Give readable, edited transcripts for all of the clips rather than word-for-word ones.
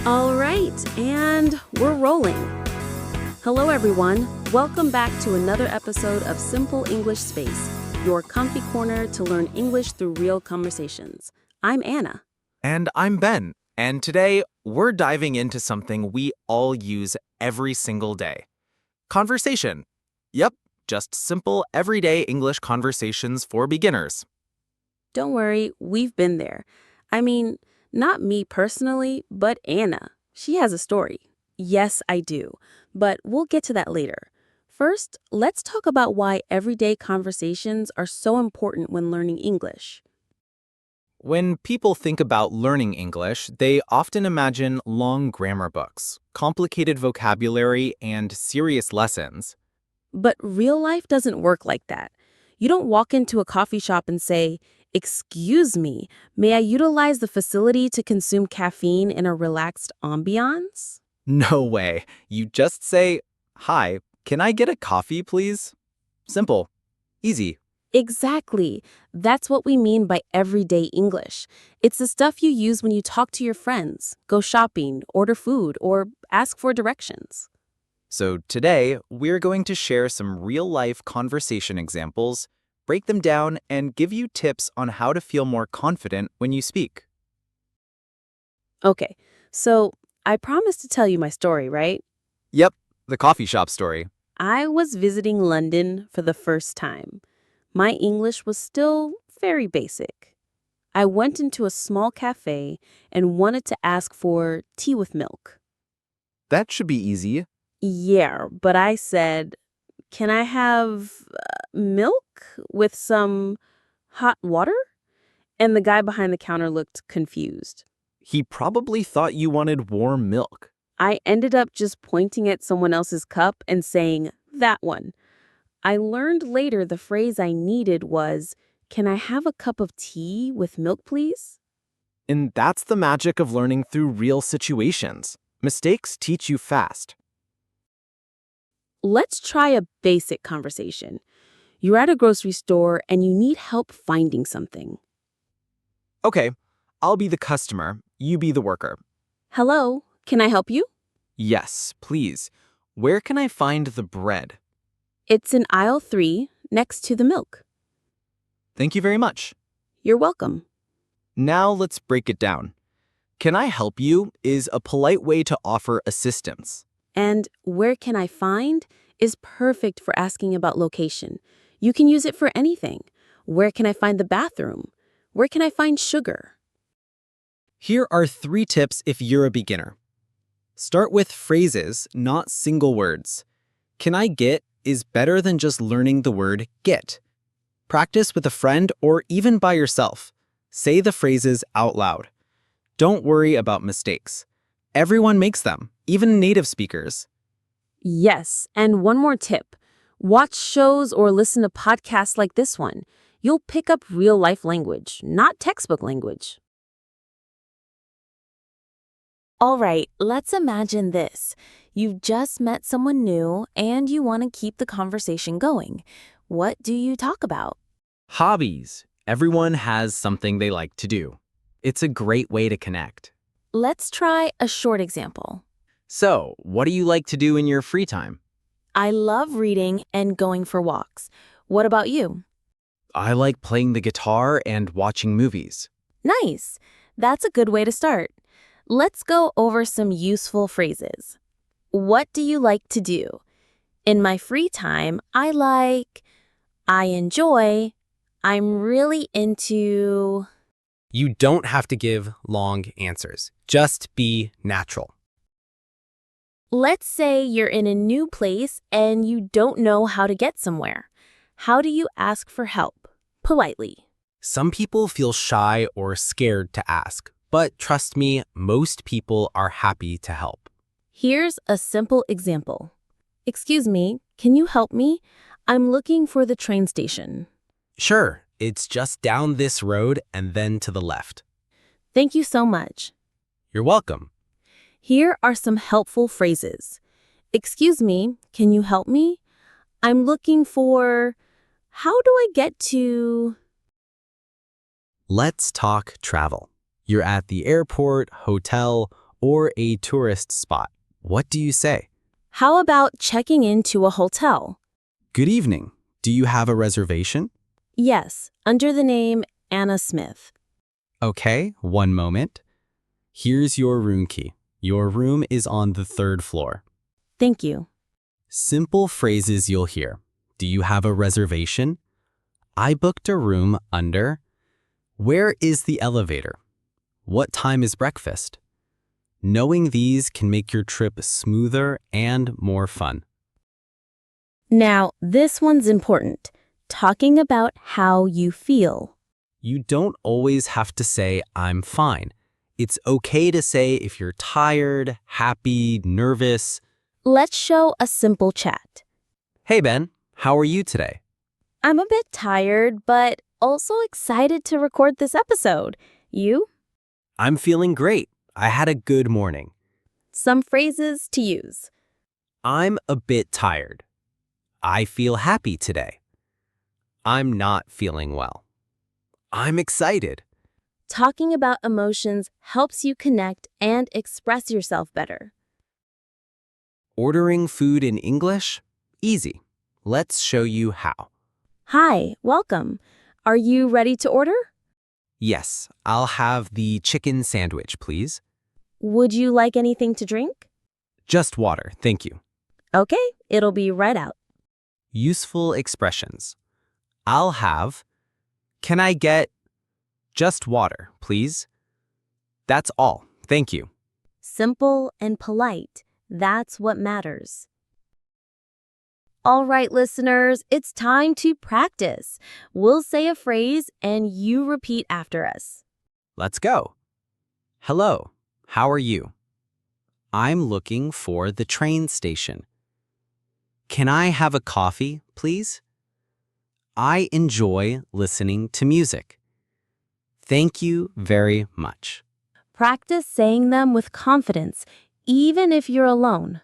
All right, and we're rolling. Hello, everyone. Welcome back to another episode of Simple English Space, your comfy corner to learn English through real conversations. I'm Anna. And I'm Ben. And today, we're diving into something we all use every single day. Conversation. Yep, just simple, everyday English conversations for beginners. Don't worry, we've been there. I mean, not me personally, but Anna. She has a story. Yes, I do. But we'll get to that later. First, let's talk about why everyday conversations are so important when learning English. When people think about learning English, they often imagine long grammar books, complicated vocabulary, and serious lessons. But real life doesn't work like that. You don't walk into a coffee shop and say, "Excuse me, may I utilize the facility to consume caffeine in a relaxed ambiance?" No way. You just say, "Hi, can I get a coffee, please?" Simple. Easy. Exactly. That's what we mean by everyday English. It's the stuff you use when you talk to your friends, go shopping, order food, or ask for directions. So today, we're going to share some real-life conversation examples, break them down, and give you tips on how to feel more confident when you speak. Okay, so I promised to tell you my story, right? Yep, the coffee shop story. I was visiting London for the first time. My English was still very basic. I went into a small cafe and wanted to ask for tea with milk. That should be easy. Yeah, but I said, "Can I have milk with some hot water?" And the guy behind the counter looked confused. He probably thought you wanted warm milk. I ended up just pointing at someone else's cup and saying, "That one." I learned later the phrase I needed was, "Can I have a cup of tea with milk, please?" And that's the magic of learning through real situations. Mistakes teach you fast. Let's try a basic conversation. You're at a grocery store and you need help finding something. Okay, I'll be the customer, you be the worker. "Hello, can I help you?" Yes, please. Where can I find the bread? "It's in aisle 3, next to the milk." Thank you very much. "You're welcome." Now let's break it down. Can I help you is a polite way to offer assistance. And "where can I find" is perfect for asking about location. You can use it for anything. Where can I find the bathroom? Where can I find sugar? Here are 3 tips if you're a beginner. Start with phrases, not single words. Can I get is better than just learning the word get. Practice with a friend or even by yourself. Say the phrases out loud. Don't worry about mistakes. Everyone makes them, even native speakers. Yes, and one more tip. Watch shows or listen to podcasts like this one. You'll pick up real-life language, not textbook language. All right, let's imagine this. You've just met someone new and you want to keep the conversation going. What do you talk about? Hobbies. Everyone has something they like to do. It's a great way to connect. Let's try a short example. So, what do you like to do in your free time? "I love reading and going for walks. What about you?" I like playing the guitar and watching movies. Nice. That's a good way to start. Let's go over some useful phrases. What do you like to do? In my free time, I enjoy, I'm really into. You don't have to give long answers. Just be natural. Let's say you're in a new place and you don't know how to get somewhere. How do you ask for help? Politely. Some people feel shy or scared to ask, but trust me, most people are happy to help. Here's a simple example. "Excuse me, can you help me? I'm looking for the train station." Sure, it's just down this road and then to the left. "Thank you so much." You're welcome. Here are some helpful phrases. "Excuse me, can you help me? I'm looking for. How do I get to?" Let's talk travel. You're at the airport, hotel, or a tourist spot. What do you say? How about checking into a hotel? Good evening. Do you have a reservation? Yes, under the name Anna Smith. Okay, one moment. Here's your room key. Your room is on the 3rd floor. Thank you. Simple phrases you'll hear. Do you have a reservation? I booked a room under. Where is the elevator? What time is breakfast? Knowing these can make your trip smoother and more fun. Now, this one's important. Talking about how you feel. You don't always have to say, I'm fine. It's okay to say if you're tired, happy, nervous. Let's show a simple chat. Hey, Ben, how are you today? I'm a bit tired, but also excited to record this episode. You? I'm feeling great. I had a good morning. Some phrases to use. I'm a bit tired. I feel happy today. I'm not feeling well. I'm excited. Talking about emotions helps you connect and express yourself better. Ordering food in English? Easy. Let's show you how. Hi, welcome. Are you ready to order? Yes, I'll have the chicken sandwich, please. Would you like anything to drink? Just water, thank you. Okay, it'll be right out. Useful expressions. I'll have. Can I get just water, please? That's all, thank you. Simple and polite. That's what matters. All right, listeners, it's time to practice. We'll say a phrase and you repeat after us. Let's go. Hello, how are you? I'm looking for the train station. Can I have a coffee, please? I enjoy listening to music. Thank you very much. Practice saying them with confidence, even if you're alone.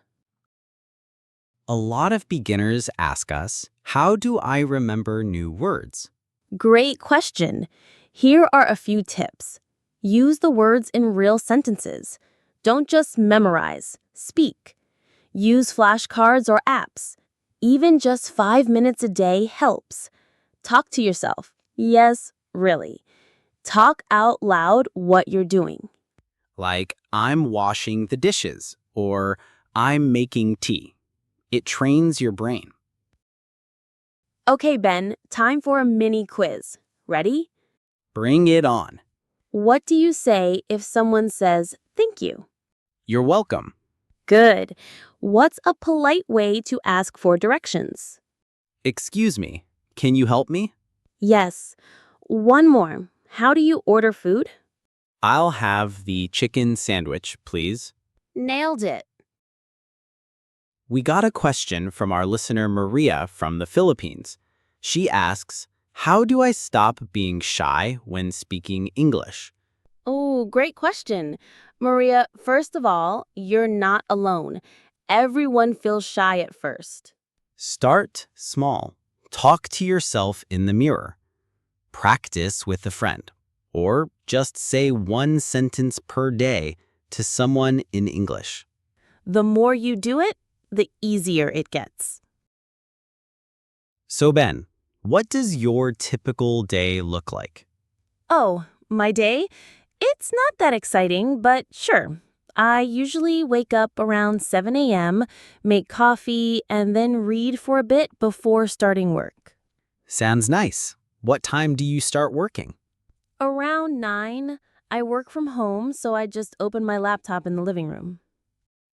A lot of beginners ask us, how do I remember new words? Great question. Here are a few tips. Use the words in real sentences. Don't just memorize, speak. Use flashcards or apps. Even just 5 minutes a day helps. Talk to yourself. Yes, really. Talk out loud what you're doing. Like, I'm washing the dishes, or I'm making tea. It trains your brain. Okay, Ben, time for a mini quiz. Ready? Bring it on. What do you say if someone says, thank you? You're welcome. Good. What's a polite way to ask for directions? Excuse me, can you help me? Yes. One more. How do you order food? I'll have the chicken sandwich, please. Nailed it. We got a question from our listener Maria from the Philippines. She asks, how do I stop being shy when speaking English? Oh, great question. Maria, first of all, you're not alone. Everyone feels shy at first. Start small. Talk to yourself in the mirror. Practice with a friend. Or just say one sentence per day to someone in English. The more you do it, the easier it gets. So Ben, what does your typical day look like? Oh, my day? It's not that exciting, but sure. I usually wake up around 7 a.m., make coffee, and then read for a bit before starting work. Sounds nice. What time do you start working? Around 9, I work from home, so I just open my laptop in the living room.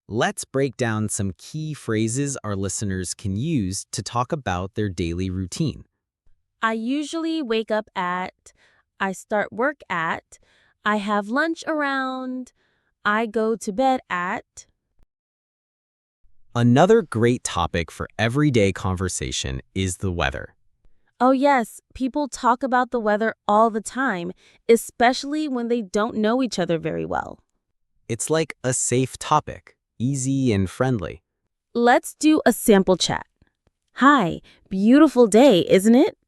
Let's break down some key phrases our listeners can use to talk about their daily routine. I usually wake up at, I start work at, I have lunch around, I go to bed at. Another great topic for everyday conversation is the weather. Oh yes, people talk about the weather all the time, especially when they don't know each other very well. It's like a safe topic, easy and friendly. Let's do a sample chat. Hi, beautiful day, isn't it?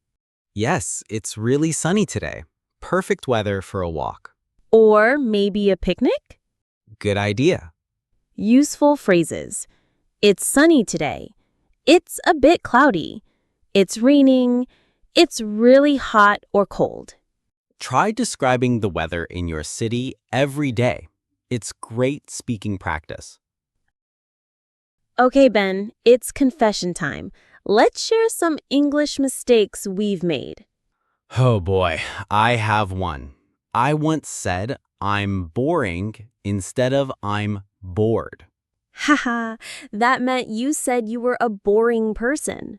Yes, it's really sunny today. Perfect weather for a walk. Or maybe a picnic? Good idea. Useful phrases. It's sunny today. It's a bit cloudy. It's raining. It's really hot or cold. Try describing the weather in your city every day. It's great speaking practice. Okay, Ben, it's confession time. Let's share some English mistakes we've made. Oh boy, I have one. I once said I'm boring instead of I'm bored. Haha, that meant you said you were a boring person.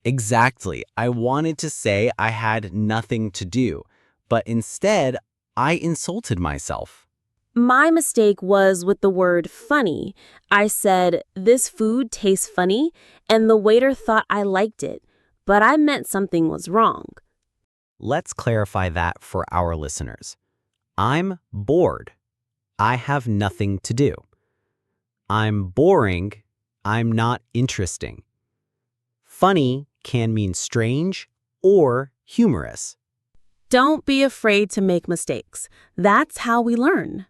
Exactly. I wanted to say I had nothing to do, but instead I insulted myself. My mistake was with the word funny. I said, this food tastes funny, and the waiter thought I liked it, but I meant something was wrong. Let's clarify that for our listeners. I'm bored. I have nothing to do. I'm boring. I'm not interesting. Funny can mean strange or humorous. Don't be afraid to make mistakes. That's how we learn.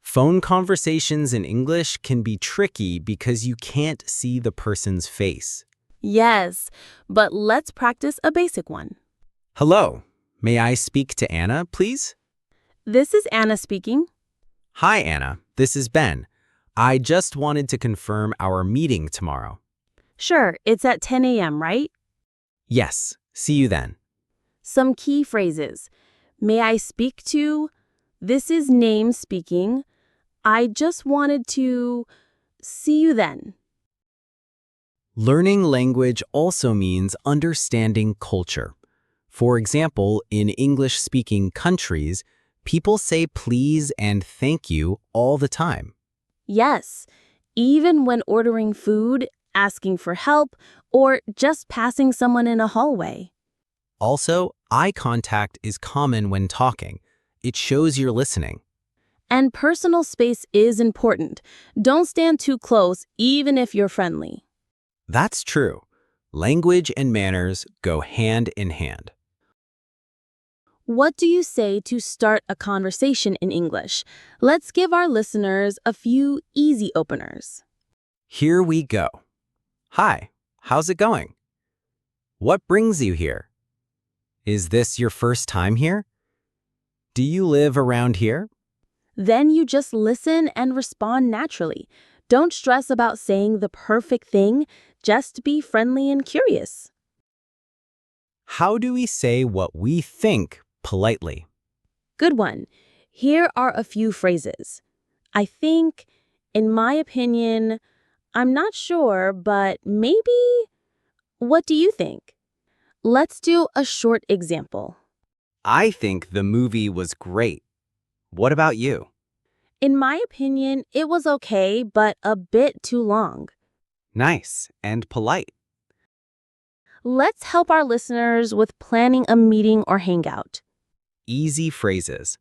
Phone conversations in English can be tricky because you can't see the person's face. Yes, but let's practice a basic one. Hello, may I speak to Anna, please? This is Anna speaking. Hi, Anna. This is Ben. I just wanted to confirm our meeting tomorrow. Sure, it's at 10 a.m., right? Yes, see you then. Some key phrases. May I speak to? This is name speaking. I just wanted to. See you then. Learning language also means understanding culture. For example, in English-speaking countries, people say please and thank you all the time. Yes, even when ordering food, asking for help, or just passing someone in a hallway. Also, eye contact is common when talking. It shows you're listening. And personal space is important. Don't stand too close, even if you're friendly. That's true. Language and manners go hand in hand. What do you say to start a conversation in English? Let's give our listeners a few easy openers. Here we go. Hi, how's it going? What brings you here? Is this your first time here? Do you live around here? Then you just listen and respond naturally. Don't stress about saying the perfect thing. Just be friendly and curious. How do we say what we think politely? Good one. Here are a few phrases. I think, in my opinion, I'm not sure, but maybe. What do you think? Let's do a short example. I think the movie was great. What about you? In my opinion, it was okay, but a bit too long. Nice and polite. Let's help our listeners with planning a meeting or hangout. Easy phrases.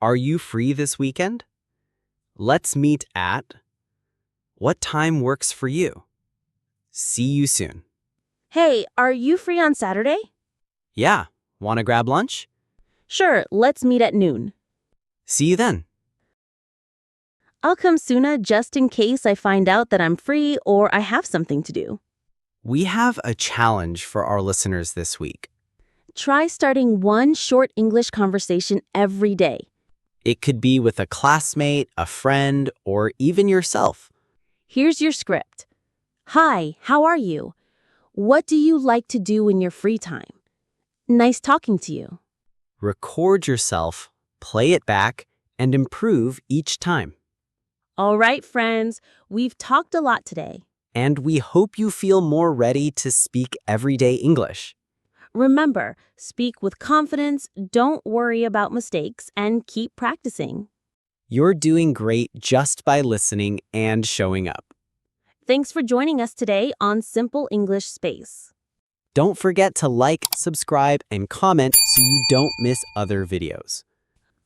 Are you free this weekend? Let's meet at. What time works for you? See you soon. Hey, are you free on Saturday? Yeah, want to grab lunch? Sure, let's meet at noon. See you then. I'll come sooner just in case I find out that I'm free or I have something to do. We have a challenge for our listeners this week. Try starting one short English conversation every day. It could be with a classmate, a friend, or even yourself. Here's your script. Hi, how are you? What do you like to do in your free time? Nice talking to you. Record yourself, play it back, and improve each time. All right, friends, we've talked a lot today. And we hope you feel more ready to speak everyday English. Remember, speak with confidence, don't worry about mistakes, and keep practicing. You're doing great just by listening and showing up. Thanks for joining us today on Simple English Space. Don't forget to like, subscribe, and comment so you don't miss other videos.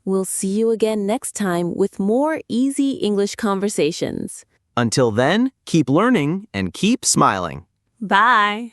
We'll see you again next time with more easy English conversations. Until then, keep learning and keep smiling. Bye.